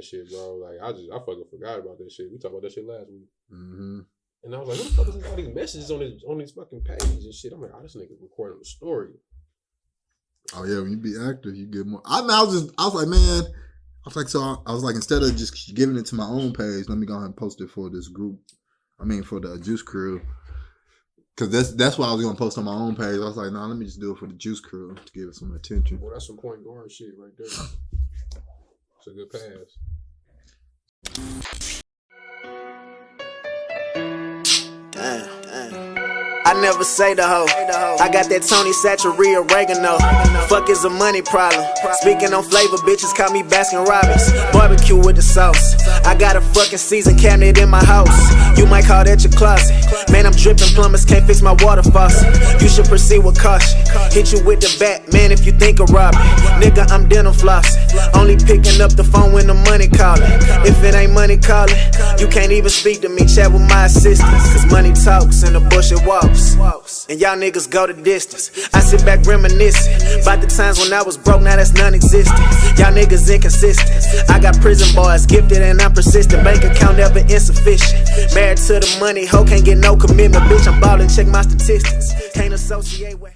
shit, bro. Like I fucking forgot about that shit. We talked about that shit last week. Mm-hmm. And I was like, what the fuck is all these messages on this fucking page and shit? I'm like, oh, this nigga recording the story. Oh yeah, when you be active, you get more. I was like, man, I was like, instead of just giving it to my own page, let me go ahead and post it for this group. I mean, for the Juice Crew, because that's why I was gonna post on my own page. I was like, nah, let me just do it for the Juice Crew to give it some attention. Well, that's some point guard shit right there. It's a good pass. Damn. I never say the hoe. I got that Tony Satchery oregano. Fuck is a money problem. Speaking on flavor, bitches call me Baskin Robbins. Barbecue with the sauce. I got a fucking season cabinet in my house. You might call that your closet. Man, I'm dripping, plumbers can't fix my water faucet. You should proceed with caution. Hit you with the bat, man, if you think of robbing. Nigga, I'm dental flossing. Only picking up the phone when the money calling. If it ain't money calling, you can't even speak to me. Chat with my assistant, cause money talks and the bullshit walks. And y'all niggas go the distance. I sit back reminiscing about the times when I was broke, now that's non-existent. Y'all niggas inconsistent. I got prison boys gifted and I'm persistent. Bank account never insufficient. Married to the money, hoe can't get no commitment. Bitch, I'm ballin', check my statistics. Can't associate with.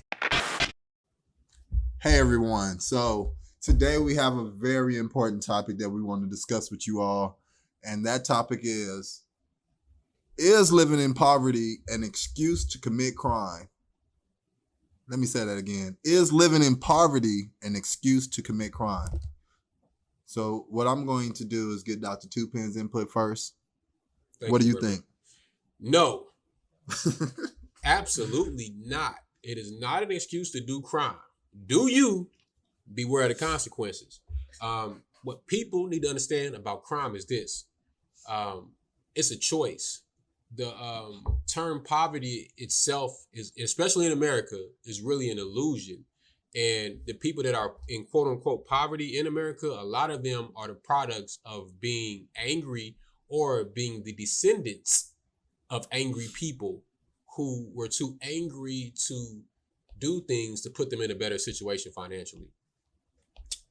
Hey everyone, so today we have a very important topic that we want to discuss with you all, and that topic is living in poverty an excuse to commit crime? Let me say that again. Is living in poverty an excuse to commit crime? So what I'm going to do is get Dr. Tuepenz input first. What do you think? No. Absolutely not. It is not an excuse to do crime. Do you? Beware of the consequences. What people need to understand about crime is this. It's a choice. The term poverty itself is, especially in America, is really an illusion. And the people that are in quote unquote poverty in America, a lot of them are the products of being angry or being the descendants of angry people who were too angry to do things to put them in a better situation financially.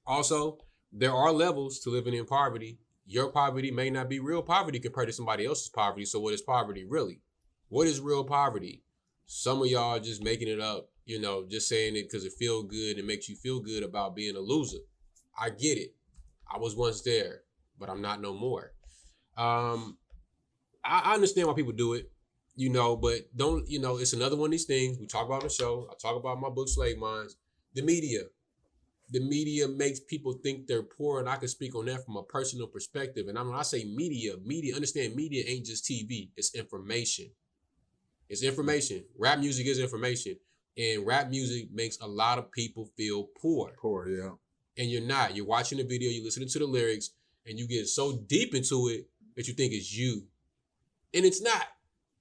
Also, there are levels to living in poverty. Your poverty may not be real poverty compared to somebody else's poverty. So what is poverty really? What is real poverty? Some of y'all are just making it up, just saying it because it feels good and makes you feel good about being a loser. I get it. I was once there, but I'm not no more. I understand why people do it, but don't, it's another one of these things we talk about on the show. I talk about my book, Slave Minds. The media makes people think they're poor, and I can speak on that from a personal perspective. And when I say media, understand media ain't just TV. It's information. It's information. Rap music is information. And rap music makes a lot of people feel poor. Poor, yeah. And you're not. You're watching the video, you're listening to the lyrics, and you get so deep into it that you think it's you. And it's not.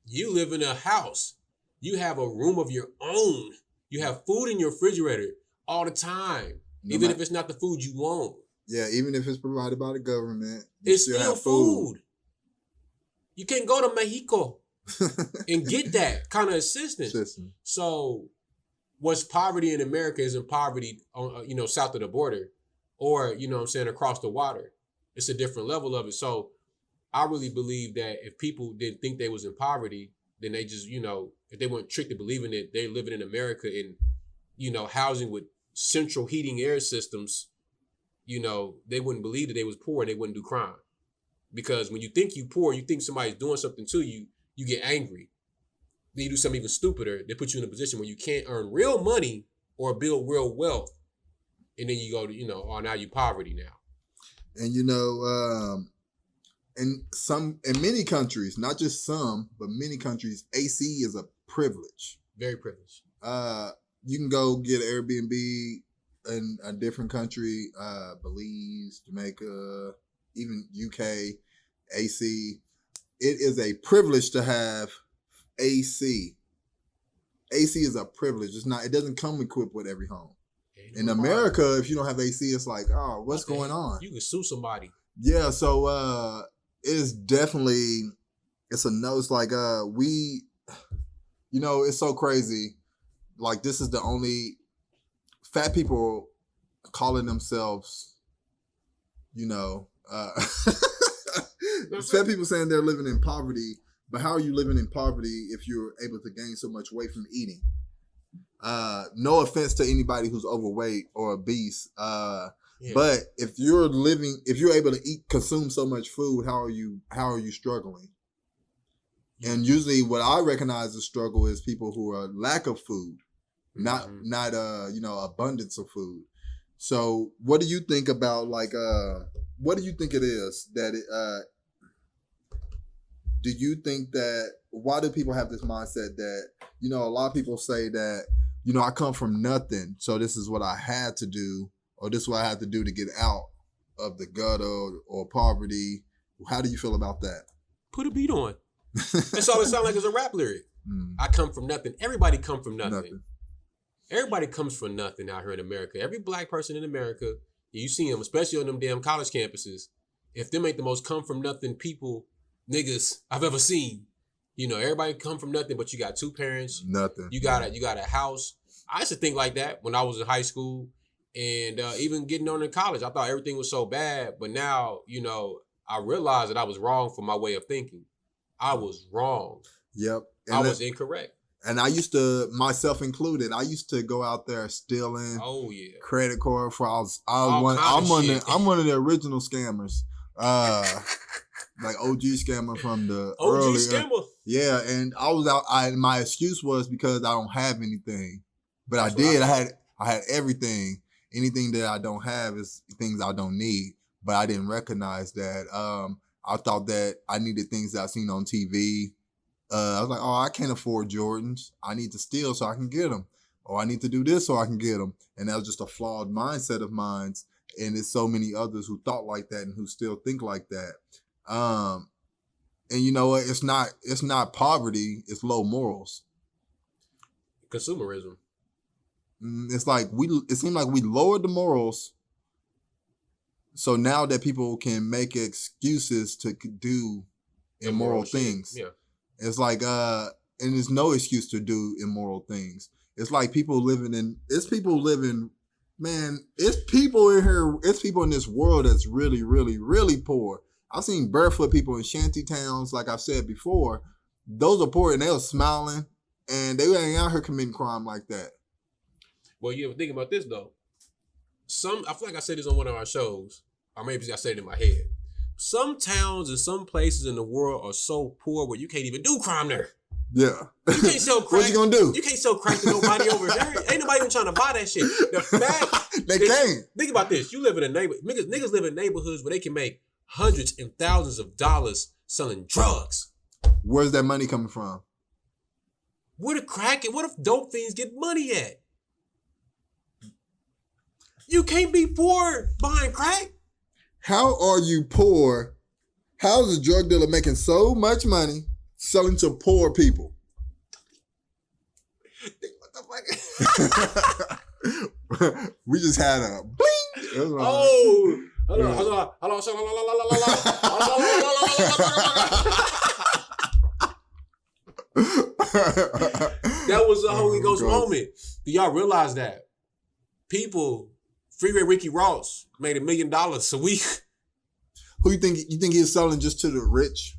You live in a house. You have a room of your own. You have food in your refrigerator all the time. Even if it's not the food you want. Yeah, even if it's provided by the government. It's still food. You can't go to Mexico and get that kind of assistance. So what's poverty in America isn't poverty, south of the border or, across the water. It's a different level of it. So I really believe that if people didn't think they was in poverty, then they just, if they weren't tricked to believing that they're living in America in, housing with central heating air systems, they wouldn't believe that they was poor and they wouldn't do crime. Because when you think you poor, you think somebody's doing something to you, you get angry. Then you do something even stupider. They put you in a position where you can't earn real money or build real wealth. And then you go to, now you poverty now. And in many countries, not just some, but many countries, AC is a privilege. Very privileged. You can go get an Airbnb in a different country, Belize, Jamaica, even UK, AC. It is a privilege to have AC. AC is a privilege. It doesn't come equipped with every home. In America, if you don't have AC, it's like, oh, what's going on? You can sue somebody. Yeah, so it's definitely, it's a no. It's like it's so crazy. Like, this is the only fat people calling themselves, Fat people saying they're living in poverty, but how are you living in poverty if you're able to gain so much weight from eating? No offense to anybody who's overweight or obese, but if you're able to consume so much food, how are you struggling? And usually, what I recognize as struggle is people who are lack of food, not abundance of food. So, what do you think about what do you think it is that do you think that why do people have this mindset that a lot of people say that I come from nothing, so this is what I had to do, or this is what I had to do to get out of the gutter or poverty. How do you feel about that? Put a beat on. That's all it sounds like is a rap lyric. I come from nothing. Everybody come from nothing. Everybody comes from nothing out here in America. Every black person in America, you see them, especially on them damn college campuses. If them ain't the most come from nothing people, niggas I've ever seen. Everybody come from nothing, but you got two parents. Nothing. You got a house. I used to think like that when I was in high school, and even getting on in college. I thought everything was so bad, but now I realized that I was wrong for my way of thinking. I was wrong. Yep. I was incorrect. And I used to, myself included, I used to go out there stealing credit card frauds. I'm one of the original scammers. Like OG scammer from the OG scammer. Yeah, and I was out. My excuse was because I don't have anything, but I did. I had everything. Anything that I don't have is things I don't need. But I didn't recognize that. I thought that I needed things that I seen on TV. I was like, oh, I can't afford Jordans. I need to steal so I can get them. Or I need to do this so I can get them. And that was just a flawed mindset of mine. And there's so many others who thought like that and who still think like that. And you know what? It's not poverty. It's low morals. Consumerism. It's like it seemed like we lowered the morals. So now that people can make excuses to do immoral things. Yeah. It's like, and there's no excuse to do immoral things. It's like people living, it's people in here, it's people in this world that's really, really, really poor. I've seen barefoot people in shanty towns, like I've said before. Those are poor and they were smiling and they ain't out here committing crime like that. Well, you ever think about this though? I feel like I said this on one of our shows, or maybe I said it in my head. Some towns and some places in the world are so poor where you can't even do crime there. Yeah. You can't sell crack. What you gonna do? You can't sell crack to nobody over there. Ain't nobody even trying to buy that shit. The fact they can't. Think about this. You live in a niggas live in neighborhoods where they can make hundreds and thousands of dollars selling drugs. Where's that money coming from? Where the crack and what if dope fiends get money at? You can't be poor buying crack. How are you poor? How is a drug dealer making so much money selling to poor people? What the fuck? We just had a bling. Oh, that was a Holy Ghost moment. Do y'all realize that? People, Freeway Ricky Ross made $1 million a week. Who you think he's selling just to the rich?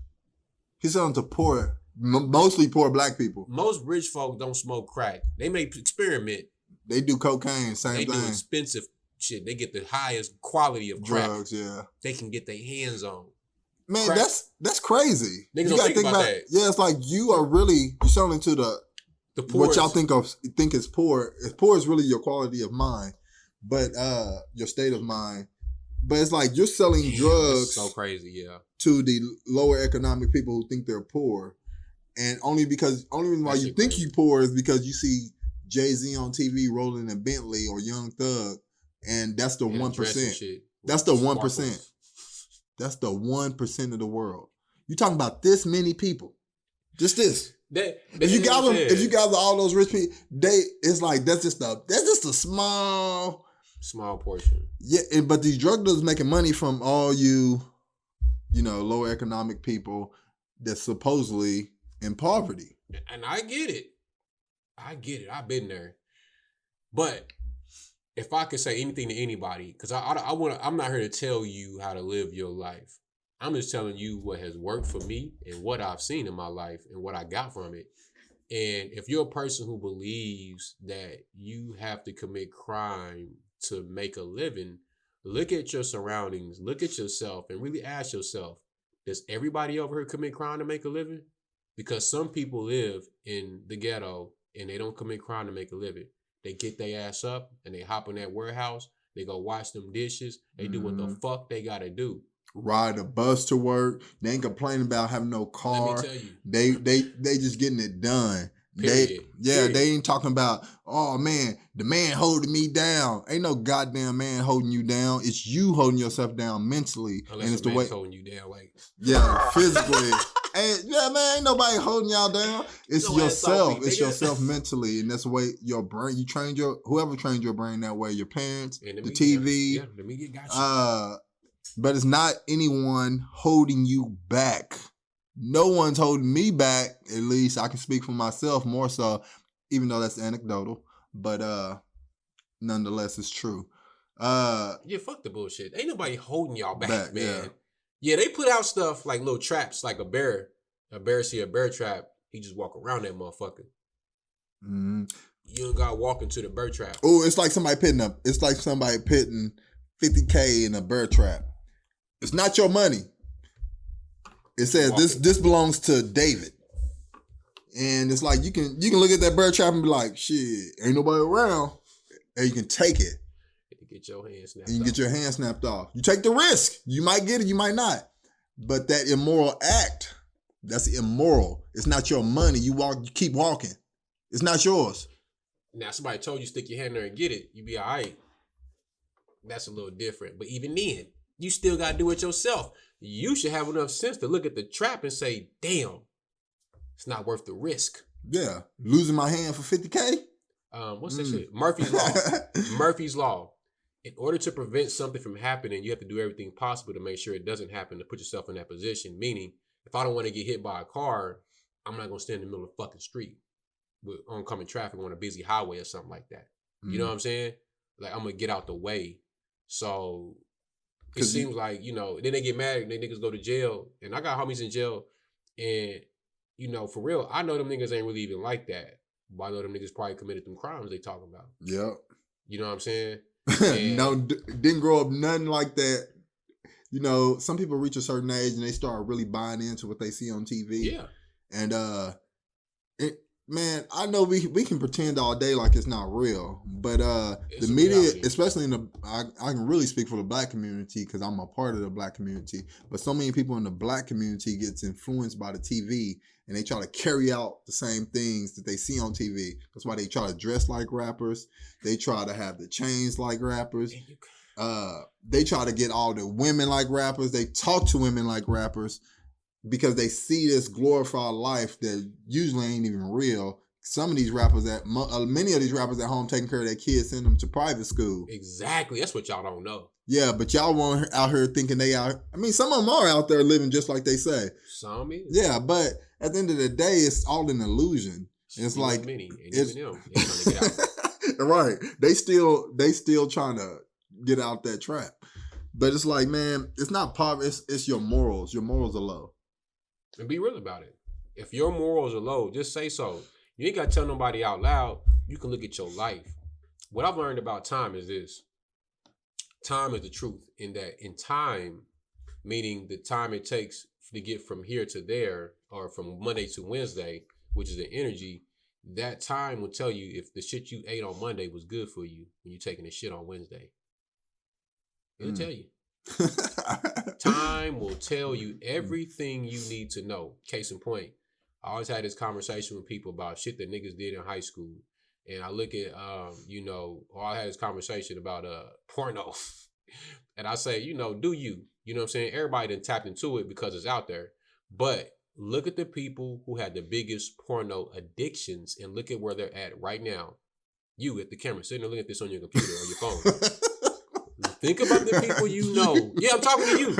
He's selling to poor, mostly poor black people. Most rich folk don't smoke crack. They may experiment. They do cocaine, same thing. They do expensive shit. They get the highest quality of crack. Drugs, yeah. They can get their hands on. Man, crack. That's crazy. Niggas don't think about that. Yeah, it's like you're selling to the poorest. What y'all think is poor. Poor is really your quality of mind, but your state of mind. But it's like you're selling drugs. So crazy, yeah. To the lower economic people who think they're poor, and only reason why you think you're poor is because you see Jay-Z on TV rolling a Bentley or Young Thug, and that's the 1%. That's the 1%. That's the 1% of the world. You talking about this many if you gather all those rich people, it's like that's just a small portion. Yeah, but these drug dealers making money from all you lower economic people that's supposedly in poverty. And I get it. I've been there. But if I could say anything to anybody, because I'm not here to tell you how to live your life. I'm just telling you what has worked for me and what I've seen in my life and what I got from it. And if you're a person who believes that you have to commit crime to make a living, look at your surroundings, look at yourself, and really ask yourself, does everybody over here commit crime to make a living? Because some people live in the ghetto and they don't commit crime to make a living. They get their ass up and they hop in that warehouse. They go wash them dishes. They do what the fuck they gotta do. Ride a bus to work. They ain't complaining about having no car. Let me tell you. They just getting it done. Period. They ain't talking about, oh man, the man holding me down. Ain't no goddamn man holding you down. It's you holding yourself down mentally. Unless and it's the man's way holding you down, like physically. And yeah, man, ain't nobody holding y'all down. It's yourself. It's yourself mentally, and that's the way your brain. You trained whoever trained your brain that way. Your parents, the TV. The media got you. But it's not anyone holding you back. No one's holding me back. At least I can speak for myself more so, even though that's anecdotal. But nonetheless, it's true. Yeah, fuck the bullshit. Ain't nobody holding y'all back, man. Yeah, they put out stuff like little traps, like a bear see a bear trap, he just walk around that motherfucker. Mm-hmm. You don't gotta walk into the bear trap. Oh, it's like somebody pitting $50K in a bear trap. It's not your money. It says this belongs to David. And it's like you can look at that bear trap and be like, shit, ain't nobody around. And you can take it. Get your hand snapped and you off. Get your hand snapped off. You take the risk. You might get it, you might not. But that immoral act, that's immoral. It's not your money. You keep walking. It's not yours. Now, somebody told you stick your hand there and get it, you be all right. That's a little different. But even then, you still got to do it yourself. You should have enough sense to look at the trap and say, damn, it's not worth the risk. Yeah. Losing my hand for $50K? What's that shit? Murphy's Law. Murphy's Law. In order to prevent something from happening, you have to do everything possible to make sure it doesn't happen, to put yourself in that position. Meaning, if I don't want to get hit by a car, I'm not going to stand in the middle of the fucking street with oncoming traffic on a busy highway or something like that. You know what I'm saying? Like, I'm going to get out the way. So it seems like, then they get mad and they niggas go to jail. And I got homies in jail. And, for real, I know them niggas ain't really even like that. But I know them niggas probably committed them crimes they talking about. Yep. You know what I'm saying? No, didn't grow up nothing like that. Some people reach a certain age and they start really buying into what they see on TV. Yeah. And man, I know we can pretend all day like it's not real, but the media, reality. Especially I can really speak for the Black community because I'm a part of the Black community. But so many people in the Black community gets influenced by the TV. And they try to carry out the same things that they see on TV. That's why they try to dress like rappers. They try to have the chains like rappers. They try to get all the women like rappers. They talk to women like rappers because they see this glorified life that usually ain't even real. Some of these rappers many of these rappers at home taking care of their kids, send them to private school. Exactly. That's what y'all don't know. Yeah, but y'all weren't out here thinking they out. I mean, some of them are out there living just like they say. Some is. Yeah, but at the end of the day, it's all an illusion. It's like many, and even them ain't trying to get out. Right. They still trying to get out that trap. But it's like, man, it's not poverty. It's your morals. Your morals are low. And be real about it. If your morals are low, just say so. You ain't got to tell nobody out loud. You can look at your life. What I've learned about time is this. Time is the truth. In that, in time, meaning the time it takes to get from here to there, or from Monday to Wednesday, which is the energy, that time will tell you if the shit you ate on Monday was good for you when you're taking the shit on Wednesday. It'll tell you. Time will tell you everything you need to know. Case in point, I always had this conversation with people about shit that niggas did in high school. And I look at, or I had this conversation about porno. And I say, do you? You know what I'm saying? Everybody done tapped into it because it's out there. But look at the people who had the biggest porno addictions and look at where they're at right now. You at the camera, sitting there looking at this on your computer or your phone. Think about the people you know. Yeah, I'm talking to you.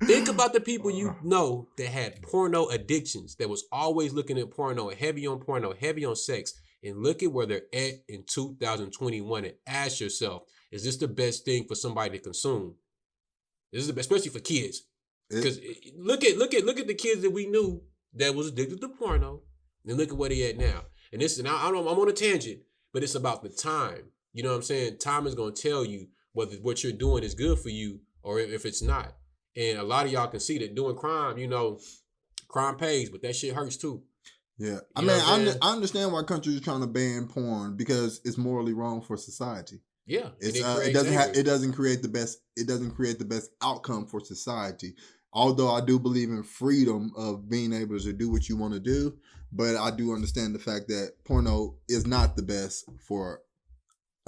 Think about the people you know that had porno addictions, that was always looking at porno, heavy on sex. and look at where they're at in 2021 and ask yourself, is this the best thing for somebody to consume? This is the best, especially for kids. Because look at the kids that we knew that was addicted to porno, and look at where they at now. And I'm on a tangent, but it's about the time. You know what I'm saying? Time is going to tell you whether what you're doing is good for you or if it's not. And a lot of y'all can see that doing crime, crime pays, but that shit hurts too. Yeah. I understand why countries are trying to ban porn because it's morally wrong for society. Yeah. It doesn't create the best outcome for society. Although I do believe in freedom of being able to do what you want to do, but I do understand the fact that porno is not the best for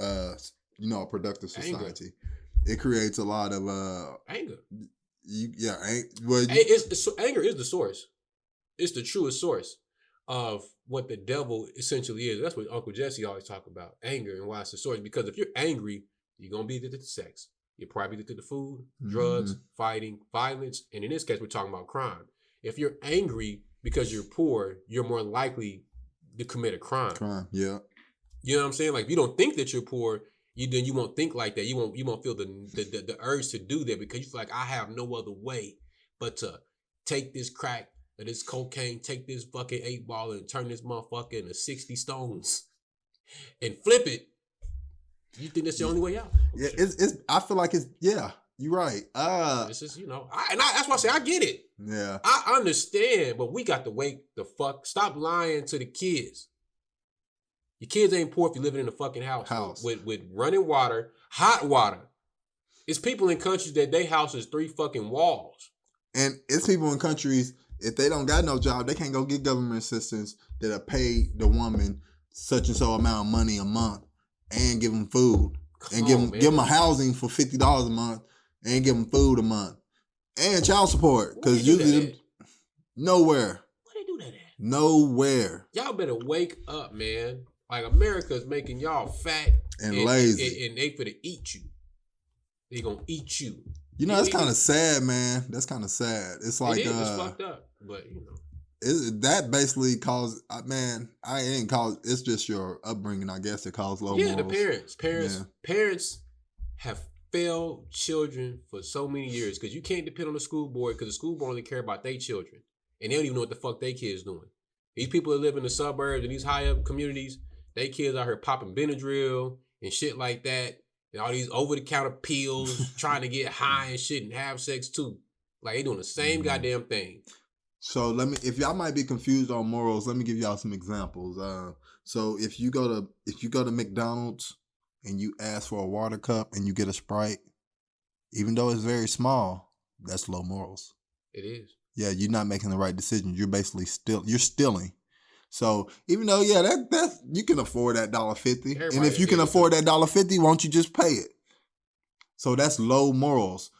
a productive society. Anger. It creates a lot of anger. Anger is the source. It's the truest source of what the devil essentially is. That's what Uncle Jesse always talk about, anger, and why it's the source. Because if you're angry, you're going to be addicted to sex. You're probably addicted to food, drugs, fighting, violence. And in this case, we're talking about crime. If you're angry because you're poor, you're more likely to commit a crime. Yeah. You know what I'm saying? Like, if you don't think that you're poor, then you won't think like that. You won't feel the urge to do that because you feel like I have no other way but to take this crack or this cocaine, take this fucking 8-ball and turn this motherfucker into 60 stones and flip it. You think that's the only way out? Yeah, I feel like you're right. This is, that's why I say I get it. Yeah. I understand, but we got to wake the fuck. Stop lying to the kids. Your kids ain't poor if you're living in a fucking house. With running water, hot water. It's people in countries that their house is 3 fucking walls. And it's people in countries, if they don't got no job, they can't go get government assistance that'll pay the woman such and so amount of money a month and give them food. And give them a housing for $50 a month and give them food a month. And child support. Because usually nowhere. Where they do that at? Nowhere. Y'all better wake up, man. Like, America's making y'all fat and lazy. And they finna eat you. They gonna eat you. That's kind of sad, man. That's kind of sad. It's like it's fucked up, but that basically caused. Man, I ain't called. It's just your upbringing, I guess. It caused low morals. The parents have failed children for so many years because you can't depend on the school board because the school board only care about their children and they don't even know what the fuck their kids doing. These people that live in the suburbs and these high up communities, they kids out here popping Benadryl and shit like that. And all these over-the-counter pills, trying to get high and shit and have sex too. Like, they doing the same goddamn thing. So if y'all might be confused on morals, let me give y'all some examples. So if you go to McDonald's and you ask for a water cup and you get a Sprite, even though it's very small, that's low morals. It is. Yeah, you're not making the right decision. You're basically stealing. So even though, that you can afford that $1.50. And if you can afford that $1.50, won't you just pay it? So that's low morals.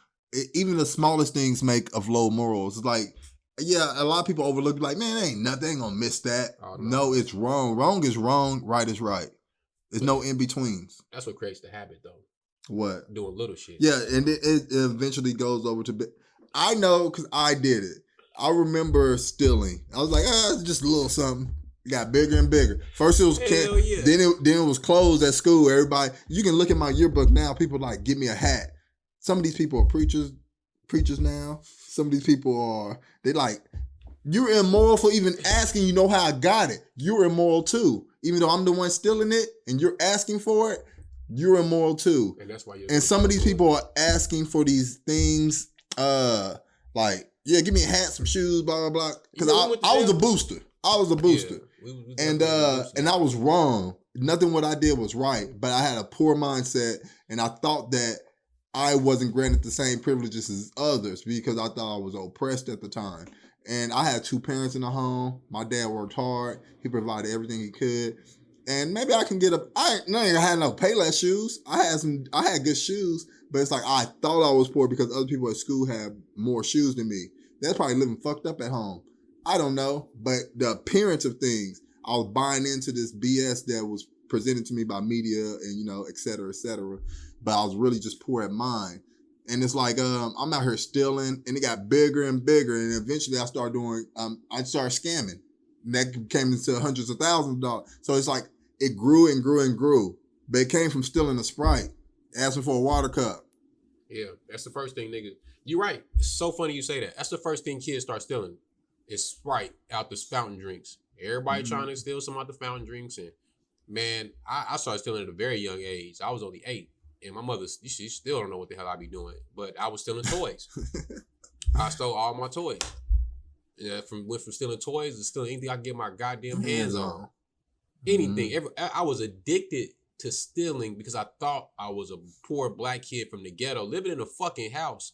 Even the smallest things make of low morals. It's like, a lot of people overlook, like, man, ain't nothing, ain't gonna miss that. Oh, no, it's wrong. Wrong is wrong, right is right. There's no in-betweens. That's what creates the habit, though. What? Doing little shit. Yeah, and it eventually goes over to... I know, because I did it. I remember stealing. I was like, it's just a little something. It got bigger and bigger. First it was then it was closed at school. Everybody, you can look at my yearbook now. People like, give me a hat. Some of these people are preachers now. Some of these people they like, you're immoral for even asking. You know how I got it. You're immoral too. Even though I'm the one stealing it and you're asking for it, you're immoral too. And that's why and some of these people are asking for these things, like, give me a hat, some shoes, blah, blah, blah. Because I was a booster. And I was wrong. Nothing what I did was right, but I had a poor mindset and I thought that I wasn't granted the same privileges as others because I thought I was oppressed at the time. And I had 2 parents in the home. My dad worked hard. He provided everything he could. And maybe I can get I had no Payless shoes. I had good shoes, but it's like I thought I was poor because other people at school had more shoes than me. That's probably living fucked up at home. I don't know, but the appearance of things, I was buying into this BS that was presented to me by media and, et cetera, et cetera. But I was really just poor at mine. And it's like, I'm out here stealing and it got bigger and bigger. And eventually I started scamming. And that came into hundreds of thousands of dollars. So it's like, it grew and grew and grew. But it came from stealing a Sprite, asking for a water cup. Yeah, that's the first thing, nigga. You're right. It's so funny you say that. That's the first thing kids start stealing. Is Sprite out the fountain drinks. Everybody trying to steal some out the fountain drinks. And man, I started stealing at a very young age. I was only 8. And my mother, she still don't know what the hell I be doing. But I was stealing toys. I stole all my toys. And went from stealing toys to stealing anything I could get my goddamn hands on. Anything. I was addicted to stealing because I thought I was a poor black kid from the ghetto living in a fucking house.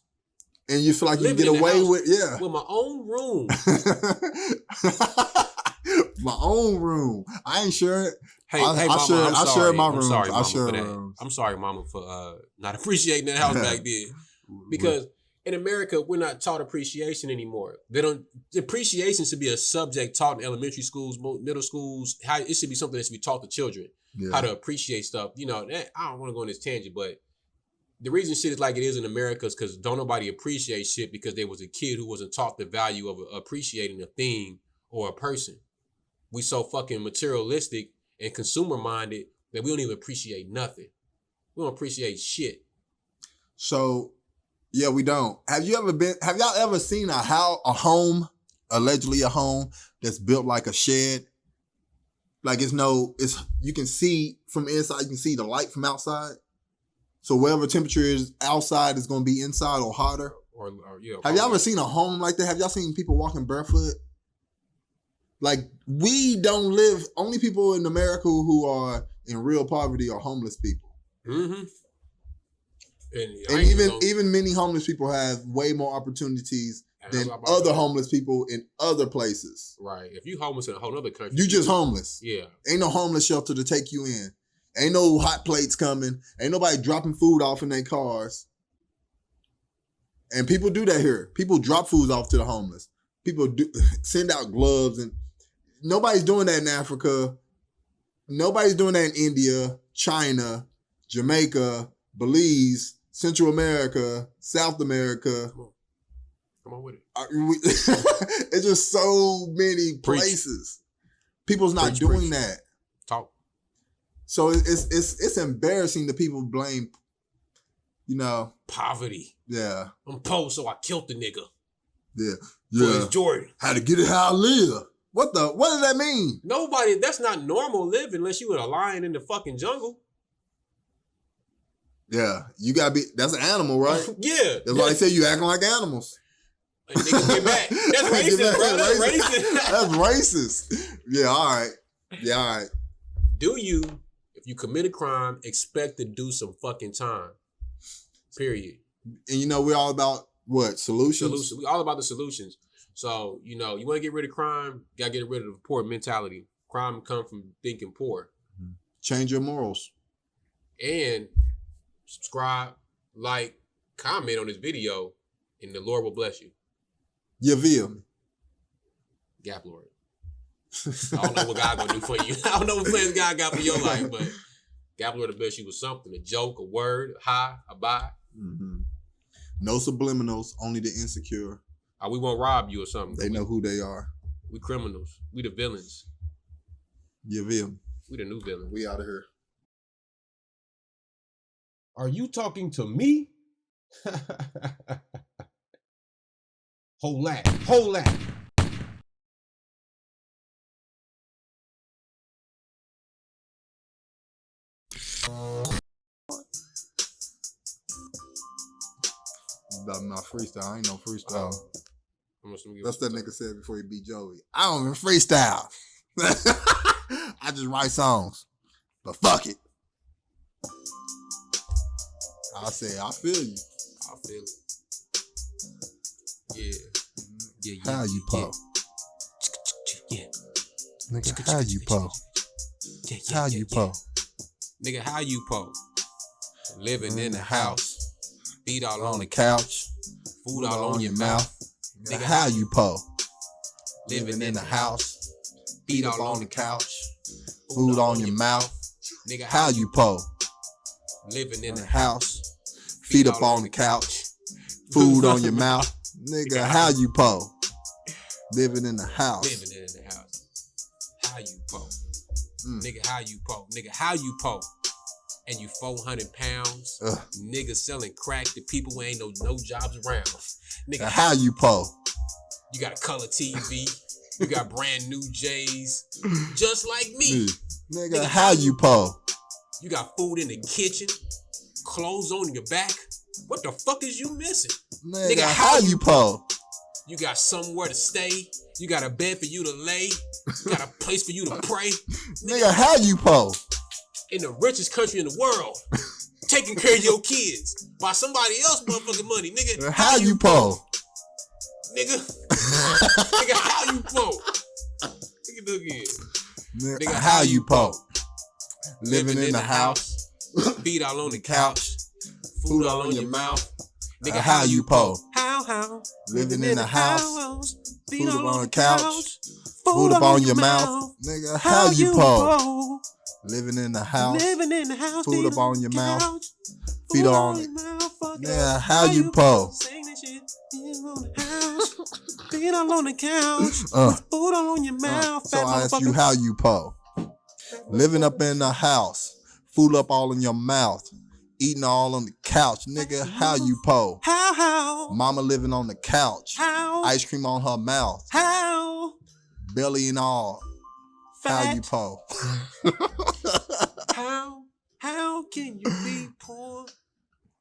And you feel like you can get away with, with my own room. My own room. I ain't sure. Hey, Mama, I share my room. I share rooms. I'm sorry, Mama, for not appreciating that house back then. Because in America, we're not taught appreciation anymore. Appreciation should be a subject taught in elementary schools, middle schools. It should be something that should be taught to children. Yeah. How to appreciate stuff. You know, I don't want to go on this tangent, but the reason shit is like it is in America is because don't nobody appreciate shit because there was a kid who wasn't taught the value of appreciating a thing or a person. We so fucking materialistic and consumer minded that we don't even appreciate nothing. We don't appreciate shit. So, yeah, we don't. Have y'all ever seen a home, allegedly a home that's built like a shed? Like you can see from inside, you can see the light from outside. So whatever temperature is outside is going to be inside or hotter. Have y'all ever seen a home like that? Have y'all seen people walking barefoot? Like, we don't live, only people in America who are in real poverty are homeless people. Mm-hmm. And even many homeless people have way more opportunities than other homeless people in other places. Right. If you homeless in a whole other country. You just homeless. Yeah. Ain't no homeless shelter to take you in. Ain't no hot plates coming. Ain't nobody dropping food off in their cars. And people do that here. People drop foods off to the homeless. People send out gloves, and nobody's doing that in Africa. Nobody's doing that in India, China, Jamaica, Belize, Central America, South America. Come on with it. It's just so many places. People's not doing that. Talk. So it's embarrassing that people blame, poverty. Yeah. I'm poor, so I killed the nigga. Yeah. For his Jordan. How to get it how I live. What does that mean? That's not normal living unless you were a lion in the fucking jungle. Yeah. You gotta that's an animal, right? Yeah. That's why they say you acting like animals. Like, niggas get back. That's racist, bro. That's racist. That's racist. Yeah, all right. Yeah, all right. Do you, if you commit a crime, expect to do some fucking time? Period. And we're all about what? Solutions? We're all about the solutions. So, you want to get rid of crime, you got to get rid of the poor mentality. Crime comes from thinking poor. Change your morals. And subscribe, like, comment on this video, and the Lord will bless you. You feel me? Gaplord. I don't know what God gonna do for you. I don't know what plans God got for your life, but Gaplord will bless you with something, a joke, a word, a hi, a bye. Mm-hmm. No subliminals, only the insecure. We won't rob you or something. They know who they are. We criminals. We the villains. You feel me? We the new villains. We out of here. Are you talking to me? Hold that. About my freestyle. I ain't no freestyle. That's that nigga said before he beat Joey. I don't even freestyle. I just write songs. But fuck it. I say, I feel you. I feel it. Yeah. How you po? Yeah. Nigga, how you po? How you po? Nigga, how you po? Living in the house. Feet all on the couch. Food all on your mouth. Nigga, how you po? Living in the house. Feet all on the couch. Food on your mouth. Nigga, how you po? Living in the house. Feet up on the couch. Food on your mouth. Nigga, how you po? Living in the house. Living in the house. How you po? Nigga, how you po? Nigga, how you po? And you 400 pounds. Nigga selling crack to people who ain't no jobs around. Nigga, how you po? You got a color TV. You got brand new J's. Just like me. Nigga, how you po? You got food in the kitchen. Clothes on your back. What the fuck is you missing? Nigga, how you po? You got somewhere to stay. You got a bed for you to lay. You got a place for you to pray. Nigga, how you po? In the richest country in the world. Taking care of your kids by somebody else motherfucking money. Nigga, how you po? Nigga. Nigga, how you po? Nigga, look again. Nigga, how you po? Living in the house. Feet all on the couch. Food all on your mouth. Nigga, how you po? How? Living in the house. Food up on the couch. Food up on your mouth. Nigga, how you po? Living in the house. Food up on your mouth. Feet on it. Nigga, how you po? Feet all on the couch. Food all on your mouth. So I ask you how you po? Living up in the house. Food up all in your mouth. Eating all on the couch. Nigga, how you po? How? Mama living on the couch. How? Ice cream on her mouth. How? Belly and all. Fat. How you po? How can you be poor?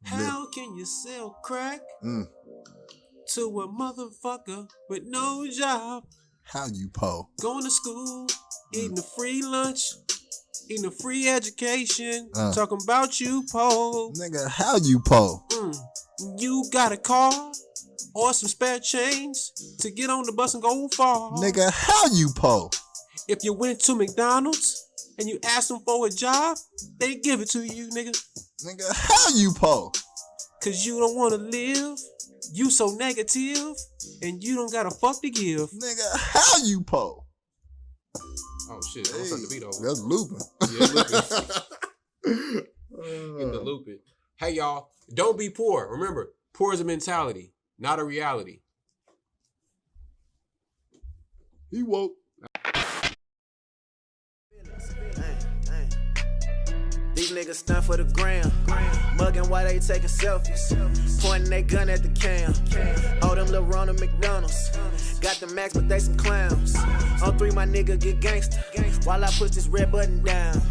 How can you sell crack to a motherfucker with no job? How you po? Going to school, eating a free lunch. Eating a free education, talking about you, po. Nigga, how you po? You got a car or some spare change to get on the bus and go far. Nigga, how you po? If you went to McDonald's and you asked them for a job, they give it to you, nigga. Nigga, how you po? Cause you don't want to live, you so negative, and you don't got a fuck to give. Nigga, how you po? Oh shit, I'm starting the beat over. That's looping. Yeah, looping. Get the looping. Hey y'all, don't be poor. Remember, poor is a mentality, not a reality. He woke. These niggas stunt for the gram. Mugging while they taking selfies. Pointing they gun at the cam. Oh, them little Ronald McDonald's. Got the max, but they some clowns. On 3, my nigga get gangster. While I push this red button down.